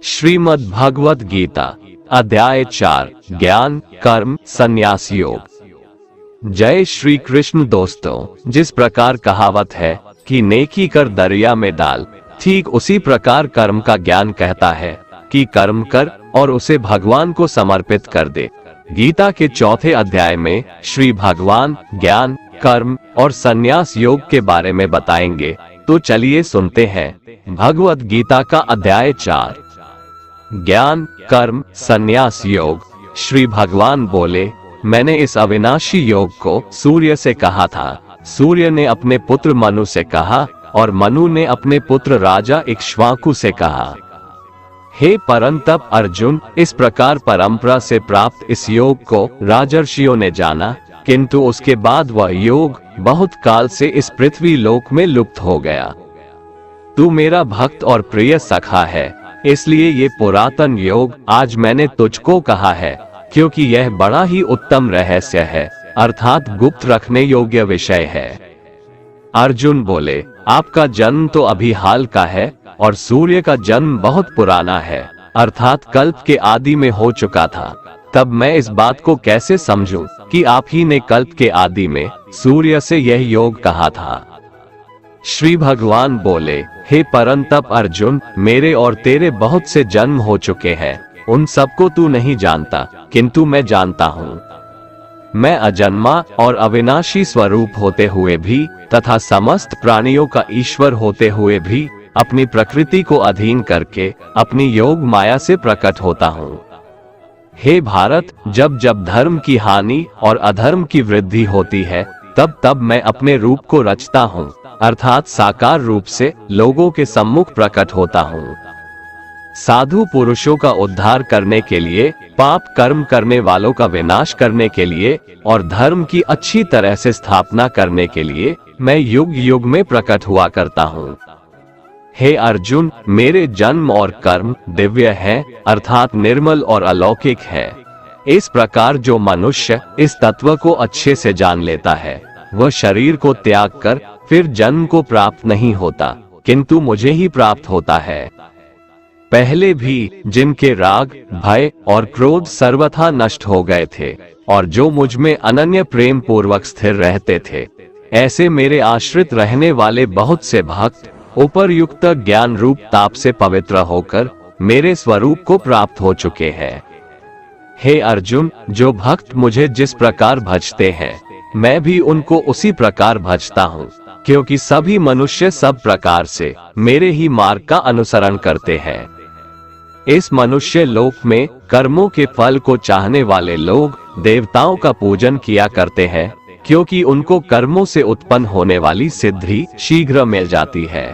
श्रीमद् भगवत गीता अध्याय 4 ज्ञान कर्म संन्यास योग। जय श्री कृष्ण। दोस्तों, जिस प्रकार कहावत है कि नेकी कर दरिया में डाल, ठीक उसी प्रकार कर्म का ज्ञान कहता है कि कर्म कर और उसे भगवान को समर्पित कर दे। गीता के चौथे अध्याय में श्री भगवान ज्ञान कर्म और संन्यास योग के बारे में बताएंगे। तो चलिए सुनते हैं भगवत गीता का अध्याय 4 ज्ञान कर्म संन्यास योग। श्री भगवान बोले, मैंने इस अविनाशी योग को सूर्य से कहा था, सूर्य ने अपने पुत्र मनु से कहा और मनु ने अपने पुत्र राजा इक्ष्वाकु से कहा। हे परंतप अर्जुन, इस प्रकार परंपरा से प्राप्त इस योग को राजर्षियों ने जाना, किंतु उसके बाद वह योग बहुत काल से इस पृथ्वी लोक में लुप्त हो गया। तू मेरा भक्त और प्रिय सखा है, इसलिए ये पुरातन योग आज मैंने तुझको कहा है, क्योंकि यह बड़ा ही उत्तम रहस्य है, अर्थात गुप्त रखने योग्य विषय है। अर्जुन बोले, आपका जन्म तो अभी हाल का है और सूर्य का जन्म बहुत पुराना है, अर्थात कल्प के आदि में हो चुका था। तब मैं इस बात को कैसे समझूं कि आप ही ने कल्प के आदि में सूर्य से यह योग कहा था। श्री भगवान बोले, हे परंतप अर्जुन, मेरे और तेरे बहुत से जन्म हो चुके हैं, उन सबको तू नहीं जानता, किंतु मैं जानता हूँ। मैं अजन्मा और अविनाशी स्वरूप होते हुए भी तथा समस्त प्राणियों का ईश्वर होते हुए भी अपनी प्रकृति को अधीन करके अपनी योग माया से प्रकट होता हूँ। हे भारत, जब जब धर्म की हानि और अधर्म की वृद्धि होती है, तब तब मैं अपने रूप को रचता हूँ, अर्थात साकार रूप से लोगों के सम्मुख प्रकट होता हूँ। साधु पुरुषों का उद्धार करने के लिए, पाप कर्म करने वालों का विनाश करने के लिए और धर्म की अच्छी तरह से स्थापना करने के लिए मैं युग युग में प्रकट हुआ करता हूँ। हे अर्जुन, मेरे जन्म और कर्म दिव्य है, अर्थात निर्मल और अलौकिक है। इस प्रकार जो मनुष्य इस तत्व को अच्छे से जान लेता है, वह शरीर को त्याग कर फिर जन्म को प्राप्त नहीं होता, किंतु मुझे ही प्राप्त होता है। पहले भी जिनके राग भय और क्रोध सर्वथा नष्ट हो गए थे और जो मुझ में अनन्य प्रेम पूर्वक स्थिर रहते थे, ऐसे मेरे आश्रित रहने वाले बहुत से भक्त उपर्युक्त ज्ञान रूप ताप से पवित्र होकर मेरे स्वरूप को प्राप्त हो चुके हैं। हे अर्जुन, जो भक्त मुझे जिस प्रकार भजते हैं, मैं भी उनको उसी प्रकार भजता हूँ, क्योंकि सभी मनुष्य सब प्रकार से मेरे ही मार्ग का अनुसरण करते हैं। इस मनुष्य लोक में कर्मों के फल को चाहने वाले लोग देवताओं का पूजन किया करते हैं, क्योंकि उनको कर्मों से उत्पन्न होने वाली सिद्धि शीघ्र मिल जाती है।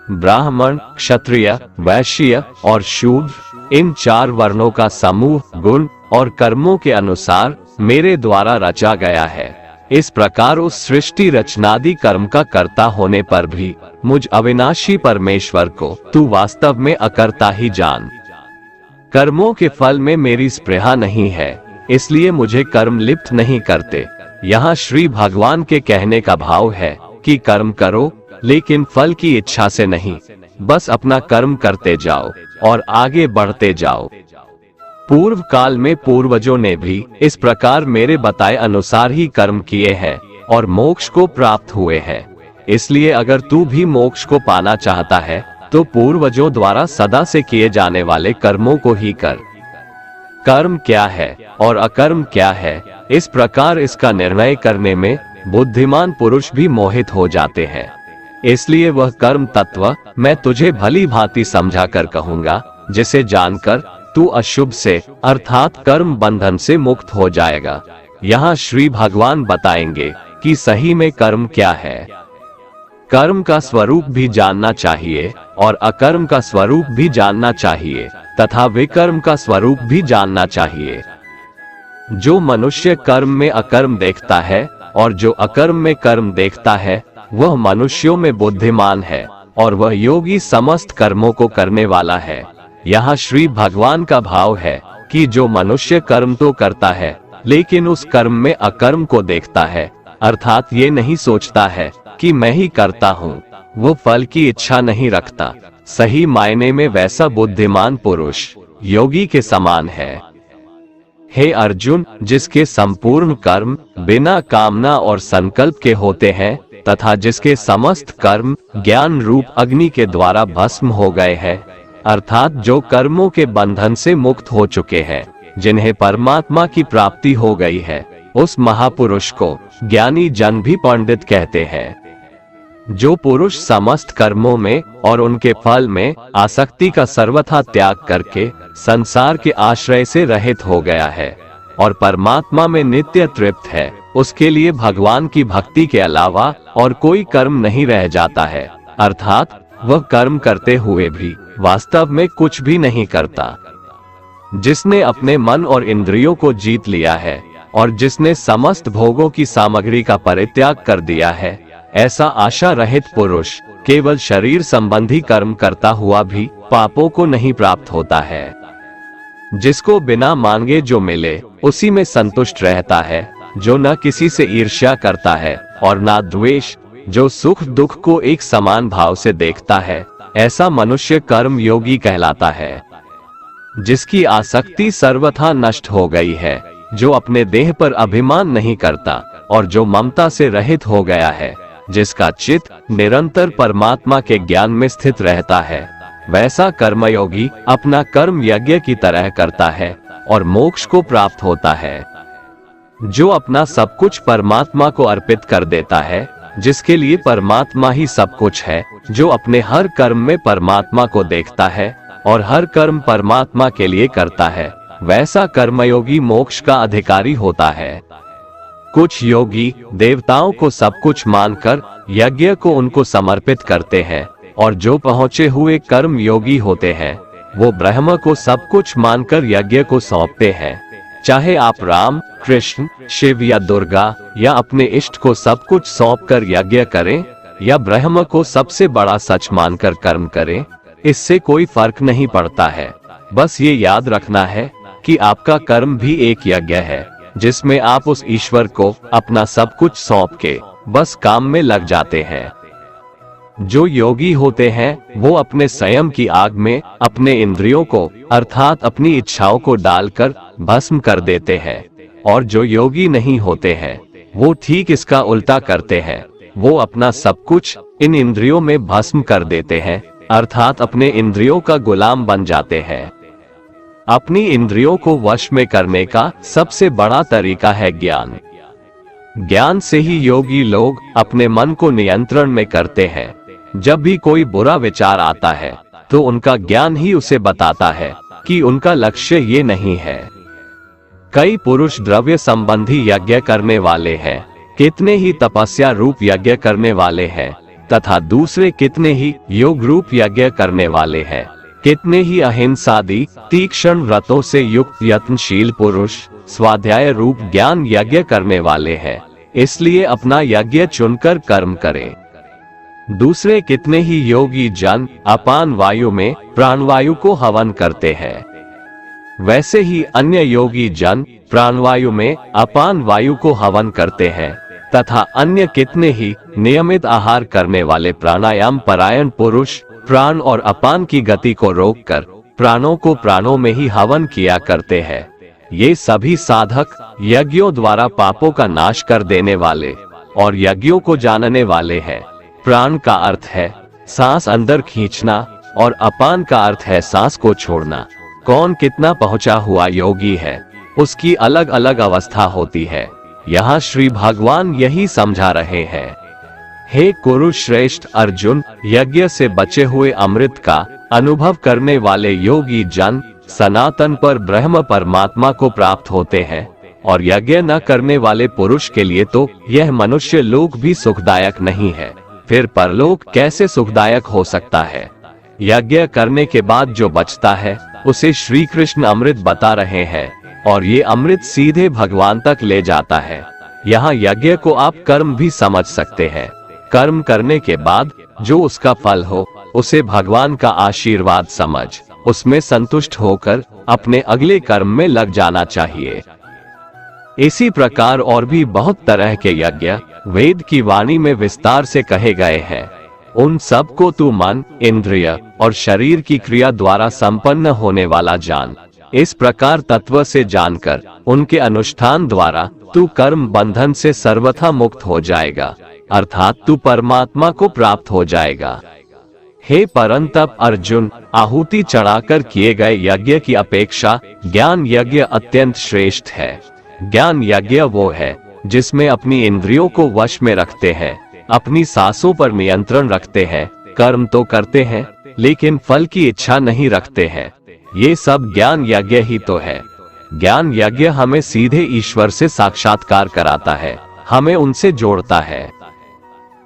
ब्राह्मण, क्षत्रिय, वैश्य और शूद्र, इन 4 वर्णों का समूह गुण और कर्मों के अनुसार मेरे द्वारा रचा गया है। इस प्रकार उस सृष्टि रचनादि कर्म का कर्ता होने पर भी मुझ अविनाशी परमेश्वर को तू वास्तव में अकर्ता ही जान। कर्मों के फल में मेरी स्पृहा नहीं है, इसलिए मुझे कर्म लिप्त नहीं करते। यहाँ श्री भगवान के कहने का भाव है कि कर्म करो, लेकिन फल की इच्छा से नहीं, बस अपना कर्म करते जाओ और आगे बढ़ते जाओ। पूर्व काल में पूर्वजों ने भी इस प्रकार मेरे बताए अनुसार ही कर्म किए हैं और मोक्ष को प्राप्त हुए हैं। इसलिए अगर तू भी मोक्ष को पाना चाहता है, तो पूर्वजों द्वारा सदा से किए जाने वाले कर्मों को ही कर। कर्म क्या है और अकर्म क्या है, इस प्रकार इसका निर्णय करने में बुद्धिमान पुरुष भी मोहित हो जाते हैं। इसलिए वह कर्म तत्व मैं तुझे भली भांति समझा कर कहूँगा, जिसे जानकर तू अशुभ से अर्थात कर्म बंधन से मुक्त हो जाएगा। यहाँ श्री भगवान बताएंगे कि सही में कर्म क्या है। कर्म का स्वरूप भी जानना चाहिए और अकर्म का स्वरूप भी जानना चाहिए तथा विकर्म का स्वरूप भी जानना चाहिए। जो मनुष्य कर्म में अकर्म देखता है और जो अकर्म में कर्म देखता है, वह मनुष्यों में बुद्धिमान है और वह योगी समस्त कर्मों को करने वाला है। यहाँ श्री भगवान का भाव है कि जो मनुष्य कर्म तो करता है, लेकिन उस कर्म में अकर्म को देखता है, अर्थात ये नहीं सोचता है कि मैं ही करता हूँ, वो फल की इच्छा नहीं रखता। सही मायने में वैसा बुद्धिमान पुरुष योगी के समान है। हे अर्जुन, जिसके संपूर्ण कर्म बिना कामना और संकल्प के होते हैं तथा जिसके समस्त कर्म ज्ञान रूप अग्नि के द्वारा भस्म हो गए हैं, अर्थात जो कर्मों के बंधन से मुक्त हो चुके हैं, जिन्हें परमात्मा की प्राप्ति हो गई है, उस महापुरुष को ज्ञानी जन भी पंडित कहते हैं। जो पुरुष समस्त कर्मों में और उनके फल में आसक्ति का सर्वथा त्याग करके संसार के आश्रय से रहित हो गया है और परमात्मा में नित्य तृप्त है, उसके लिए भगवान की भक्ति के अलावा और कोई कर्म नहीं रह जाता है। अर्थात वह कर्म करते हुए भी वास्तव में कुछ भी नहीं करता। जिसने अपने मन और इंद्रियों को जीत लिया है और जिसने समस्त भोगों की सामग्री का परित्याग कर दिया है, ऐसा आशा रहित पुरुष केवल शरीर संबंधी कर्म करता हुआ भी पापों को नहीं प्राप्त होता है। जिसको बिना मांगे जो मिले उसी में संतुष्ट रहता है, जो न किसी से ईर्ष्या करता है और न द्वेष, जो सुख दुख को एक समान भाव से देखता है, ऐसा मनुष्य कर्म योगी कहलाता है। जिसकी आसक्ति सर्वथा नष्ट हो गई है, जो अपने देह पर अभिमान नहीं करता और जो ममता से रहित हो गया है, जिसका चित्त निरंतर परमात्मा के ज्ञान में स्थित रहता है, वैसा कर्मयोगी अपना कर्म यज्ञ की तरह करता है और मोक्ष को प्राप्त होता है। जो अपना सब कुछ परमात्मा को अर्पित कर देता है, जिसके लिए परमात्मा ही सब कुछ है, जो अपने हर कर्म में परमात्मा को देखता है और हर कर्म परमात्मा के लिए करता है, वैसा कर्मयोगी मोक्ष का अधिकारी होता है। कुछ योगी देवताओं को सब कुछ मानकर यज्ञ को उनको समर्पित करते हैं और जो पहुँचे हुए कर्म योगी होते हैं, वो ब्रह्म को सब कुछ मानकर यज्ञ को सौंपते हैं। चाहे आप राम, कृष्ण, शिव या दुर्गा या अपने इष्ट को सब कुछ सौंपकर यज्ञ करें या ब्रह्म को सबसे बड़ा सच मानकर कर्म करें, इससे कोई फर्क नहीं पड़ता है। बस ये याद रखना है कि आपका कर्म भी एक यज्ञ है, जिसमें आप उस ईश्वर को अपना सब कुछ सौंप के बस काम में लग जाते हैं। जो योगी होते हैं वो अपने संयम की आग में अपने इंद्रियों को अर्थात अपनी इच्छाओं को डालकर भस्म कर देते हैं, और जो योगी नहीं होते हैं वो ठीक इसका उल्टा करते हैं। वो अपना सब कुछ इन इंद्रियों में भस्म कर देते हैं, अर्थात अपने इंद्रियों का गुलाम बन जाते हैं। अपनी इंद्रियों को वश में करने का सबसे बड़ा तरीका है ज्ञान। ज्ञान से ही योगी लोग अपने मन को नियंत्रण में करते हैं। जब भी कोई बुरा विचार आता है तो उनका ज्ञान ही उसे बताता है कि उनका लक्ष्य ये नहीं है। कई पुरुष द्रव्य संबंधी यज्ञ करने वाले हैं, कितने ही तपस्या रूप यज्ञ करने वाले हैं, तथा दूसरे कितने ही योग रूप यज्ञ करने वाले हैं। कितने ही अहिंसादि तीक्ष्ण व्रतों से युक्त यत्नशील पुरुष स्वाध्याय रूप ज्ञान यज्ञ करने वाले हैं, इसलिए अपना यज्ञ चुनकर कर्म करें। दूसरे कितने ही योगी जन अपान वायु में प्राणवायु को हवन करते हैं, वैसे ही अन्य योगी जन प्राणवायु में अपान वायु को हवन करते हैं, तथा अन्य कितने ही नियमित आहार करने वाले प्राणायाम परायण पुरुष प्राण और अपान की गति को रोककर प्राणों को प्राणों में ही हवन किया करते हैं। ये सभी साधक यज्ञों द्वारा पापों का नाश कर देने वाले और यज्ञों को जानने वाले हैं। प्राण का अर्थ है सांस अंदर खींचना और अपान का अर्थ है सांस को छोड़ना। कौन कितना पहुंचा हुआ योगी है, उसकी अलग अलग अवस्था होती है। यहाँ श्री भगवान यही समझा रहे हैं। हे कुरुश्रेष्ठ अर्जुन, यज्ञ से बचे हुए अमृत का अनुभव करने वाले योगी जन सनातन पर ब्रह्म परमात्मा को प्राप्त होते हैं, और यज्ञ न करने वाले पुरुष के लिए तो यह मनुष्य लोक भी सुखदायक नहीं है, फिर परलोक कैसे सुखदायक हो सकता है। यज्ञ करने के बाद जो बचता है उसे श्री कृष्ण अमृत बता रहे हैं, और ये अमृत सीधे भगवान तक ले जाता है। यहाँ यज्ञ को आप कर्म भी समझ सकते हैं। कर्म करने के बाद जो उसका फल हो उसे भगवान का आशीर्वाद समझ उसमें संतुष्ट होकर अपने अगले कर्म में लग जाना चाहिए। इसी प्रकार और भी बहुत तरह के यज्ञ वेद की वाणी में विस्तार से कहे गए हैं। उन सब को तू मन, इंद्रिय और शरीर की क्रिया द्वारा संपन्न होने वाला जान। इस प्रकार तत्व से जानकर उनके अनुष्ठान द्वारा तू कर्म बंधन से सर्वथा मुक्त हो जाएगा, अर्थात तू परमात्मा को प्राप्त हो जाएगा। हे परंतप अर्जुन, आहुति चढ़ाकर किए गए यज्ञ की अपेक्षा ज्ञान यज्ञ अत्यंत श्रेष्ठ है। ज्ञान यज्ञ वो है जिसमें अपनी इंद्रियों को वश में रखते हैं, अपनी सांसों पर नियंत्रण रखते हैं, कर्म तो करते हैं लेकिन फल की इच्छा नहीं रखते हैं। ये सब ज्ञान यज्ञ ही तो है। ज्ञान यज्ञ हमें सीधे ईश्वर से साक्षात्कार कराता है, हमें उनसे जोड़ता है।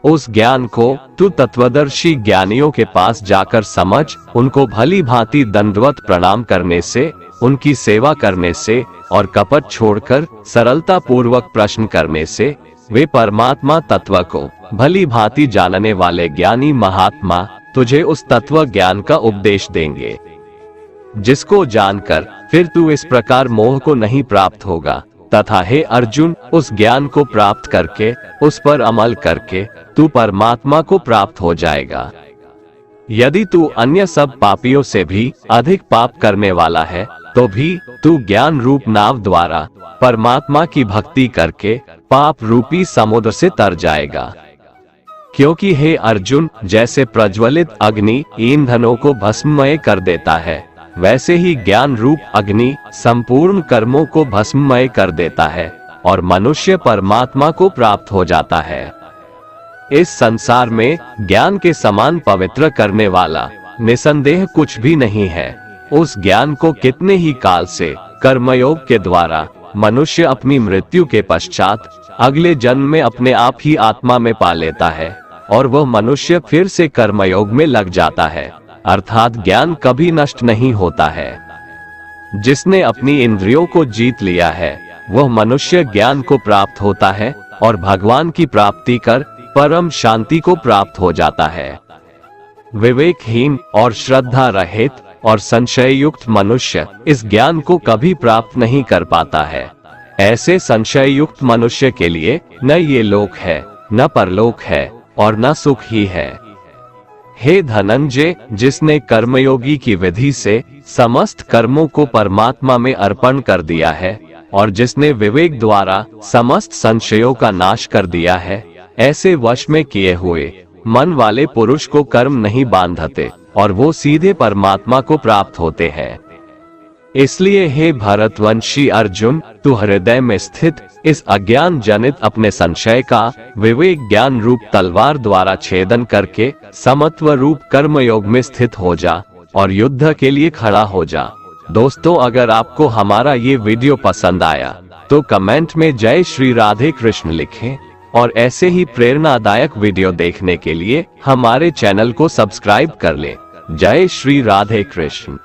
उस ज्ञान को तू तत्वदर्शी ज्ञानियों के पास जाकर समझ, उनको भली भांति दंडवत प्रणाम करने से, उनकी सेवा करने से और कपट छोड़कर सरलता पूर्वक प्रश्न करने से वे परमात्मा तत्व को भली भांति जानने वाले ज्ञानी महात्मा तुझे उस तत्व ज्ञान का उपदेश देंगे, जिसको जानकर फिर तू इस प्रकार मोह को नहीं प्राप्त होगा। तथा हे अर्जुन, उस ज्ञान को प्राप्त करके उस पर अमल करके तू परमात्मा को प्राप्त हो जाएगा। यदि तू अन्य सब पापियों से भी अधिक पाप करने वाला है तो भी तू ज्ञान रूप नाव द्वारा परमात्मा की भक्ति करके पाप रूपी समुद्र से तर जाएगा। क्योंकि हे अर्जुन, जैसे प्रज्वलित अग्नि ईंधनों को भस्ममय कर देता है, वैसे ही ज्ञान रूप अग्नि संपूर्ण कर्मों को भस्ममय कर देता है और मनुष्य परमात्मा को प्राप्त हो जाता है। इस संसार में ज्ञान के समान पवित्र करने वाला निसंदेह कुछ भी नहीं है। उस ज्ञान को कितने ही काल से कर्मयोग के द्वारा मनुष्य अपनी मृत्यु के पश्चात अगले जन्म में अपने आप ही आत्मा में पा लेता है और वह मनुष्य फिर से कर्मयोग में लग जाता है, अर्थात ज्ञान कभी नष्ट नहीं होता है। जिसने अपनी इंद्रियों को जीत लिया है वह मनुष्य ज्ञान को प्राप्त होता है और भगवान की प्राप्ति कर परम शांति को प्राप्त हो जाता है। विवेकहीन और श्रद्धा रहित और संशय युक्त मनुष्य इस ज्ञान को कभी प्राप्त नहीं कर पाता है। ऐसे संशय युक्त मनुष्य के लिए न ये लोक है, न परलोक है और न सुख ही है। हे धनंजय, जिसने कर्मयोगी की विधि से समस्त कर्मों को परमात्मा में अर्पण कर दिया है और जिसने विवेक द्वारा समस्त संशयों का नाश कर दिया है, ऐसे वश में किए हुए मन वाले पुरुष को कर्म नहीं बांधते और वो सीधे परमात्मा को प्राप्त होते हैं। इसलिए हे भरतवंशी अर्जुन, तू हृदय में स्थित इस अज्ञान जनित अपने संशय का विवेक ज्ञान रूप तलवार द्वारा छेदन करके समत्व रूप कर्मयोग में स्थित हो जा और युद्ध के लिए खड़ा हो जा। दोस्तों, अगर आपको हमारा ये वीडियो पसंद आया तो कमेंट में जय श्री राधे कृष्ण लिखें और ऐसे ही प्रेरणादायक वीडियो देखने के लिए हमारे चैनल को सब्सक्राइब कर लें। जय श्री राधे कृष्ण।